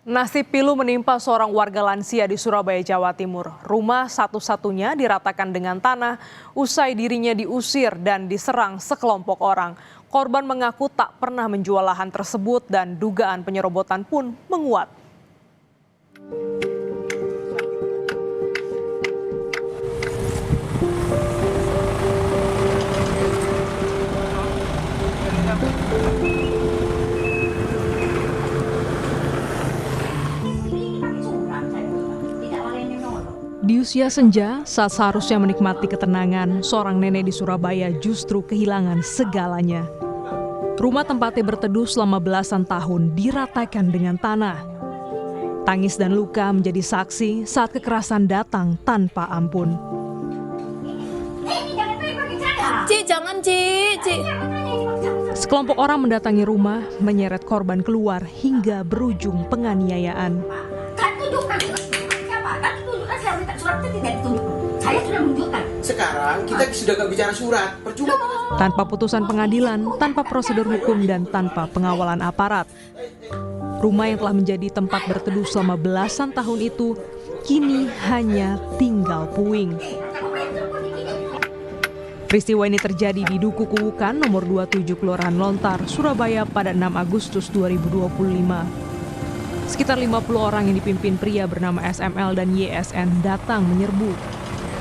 Nasib pilu menimpa seorang warga lansia di Surabaya, Jawa Timur. Rumah satu-satunya diratakan dengan tanah usai dirinya diusir dan diserang sekelompok orang. Korban mengaku tak pernah menjual lahan tersebut dan dugaan penyerobotan pun menguat. Di usia senja, saat seharusnya menikmati ketenangan, seorang nenek di Surabaya justru kehilangan segalanya. Rumah tempatnya berteduh selama belasan tahun diratakan dengan tanah. Tangis dan luka menjadi saksi saat kekerasan datang tanpa ampun. Ci, jangan Ci. Sekelompok orang mendatangi rumah, menyeret korban keluar hingga berujung penganiayaan. Saya sudah menunjukkan. Sekarang kita sudah nggak bicara surat, percuma. Tanpa putusan pengadilan, tanpa prosedur hukum dan tanpa pengawalan aparat. Rumah yang telah menjadi tempat berteduh selama belasan tahun itu kini hanya tinggal puing. Peristiwa ini terjadi di Duku Kuwukan nomor 27 Kelurahan Lontar, Surabaya pada 6 Agustus 2025. Sekitar 50 orang yang dipimpin pria bernama SML dan YSN datang menyerbu.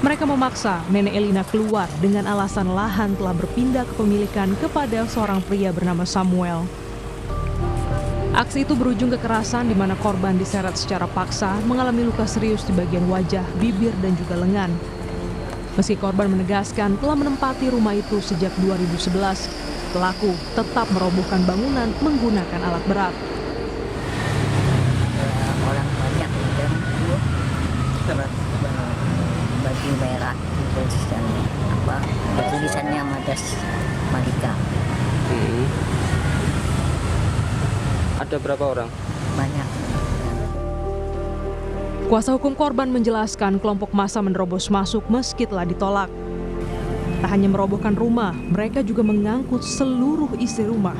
Mereka memaksa Nenek Elina keluar dengan alasan lahan telah berpindah kepemilikan kepada seorang pria bernama Samuel. Aksi itu berujung kekerasan di mana korban diseret secara paksa, mengalami luka serius di bagian wajah, bibir, dan juga lengan. Meski korban menegaskan telah menempati rumah itu sejak 2011, pelaku tetap merobohkan bangunan menggunakan alat berat. Orang banyak dan baju merah tulisannya tulisannya Madas Malika. Ada berapa orang? Banyak. Kuasa hukum korban menjelaskan kelompok massa menerobos masuk meski telah ditolak. Tak hanya merobohkan rumah, mereka juga mengangkut seluruh isi rumah.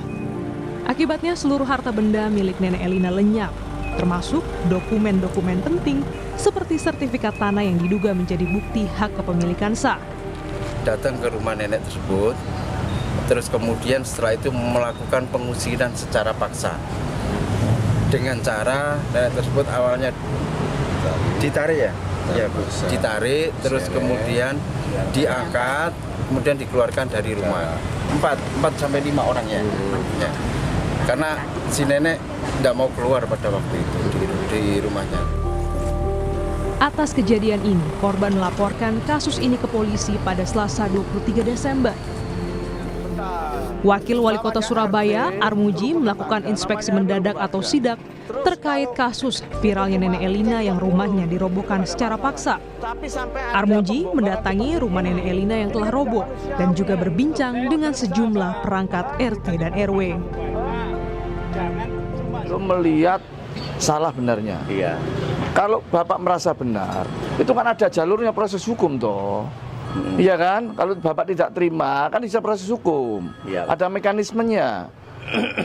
Akibatnya seluruh harta benda milik Nenek Elina lenyap, termasuk dokumen-dokumen penting seperti sertifikat tanah yang diduga menjadi bukti hak kepemilikan sah. Datang ke rumah nenek tersebut, terus kemudian setelah itu melakukan pengusiran secara paksa. Dengan cara nenek tersebut awalnya ditarik ya Bu, ditarik, terus kemudian diangkat, kemudian dikeluarkan dari rumah. 4 sampai 5 orang ya. Karena si nenek tidak mau keluar pada waktu itu di rumahnya. Atas kejadian ini, korban melaporkan kasus ini ke polisi pada Selasa 23 Desember. Wakil Wali Kota Surabaya, Armuji, melakukan inspeksi mendadak atau sidak terkait kasus viralnya Nenek Elina yang rumahnya dirobohkan secara paksa. Armuji mendatangi rumah Nenek Elina yang telah roboh dan juga berbincang dengan sejumlah perangkat RT dan RW. Melihat salah benarnya. Iya. Kalau Bapak merasa benar, itu kan ada jalurnya proses hukum toh. Iya kan? Kalau Bapak tidak terima, kan bisa proses hukum. Iya. Ada mekanismenya.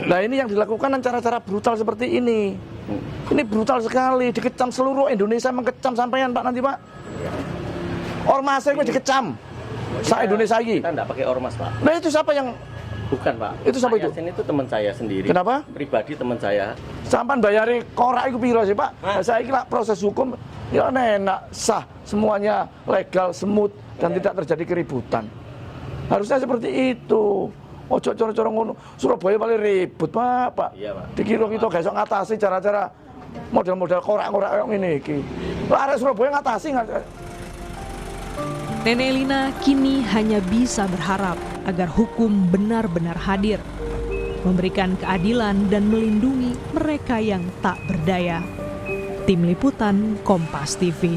Nah ini yang dilakukan dengan cara-cara brutal seperti ini. Ini brutal sekali, dikecam seluruh Indonesia, mengecam sampean Pak nanti Pak. Ormasnya itu dikecam. Sa-Indonesia lagi. Kita enggak pakai ormas Pak. Nah itu siapa yang... Bukan Pak. Itu siapa itu? Yasin itu teman saya sendiri. Kenapa? Pribadi teman saya. Sampan bayari korak itu piro sih Pak? Nah, saya kira proses hukum ya enak, sah, semuanya legal, smooth dan tidak terjadi keributan. Harusnya seperti itu. Ojo coro-coro ngono. Surabaya paling ribut Pak. Iya Pak. Dikira kita gak iso ngatasi cara-cara model-model korak-korak yang ini iki. Lah Surabaya ngatasi. Nenek Elina kini hanya bisa berharap agar hukum benar-benar hadir, memberikan keadilan dan melindungi mereka yang tak berdaya. Tim Liputan Kompas TV.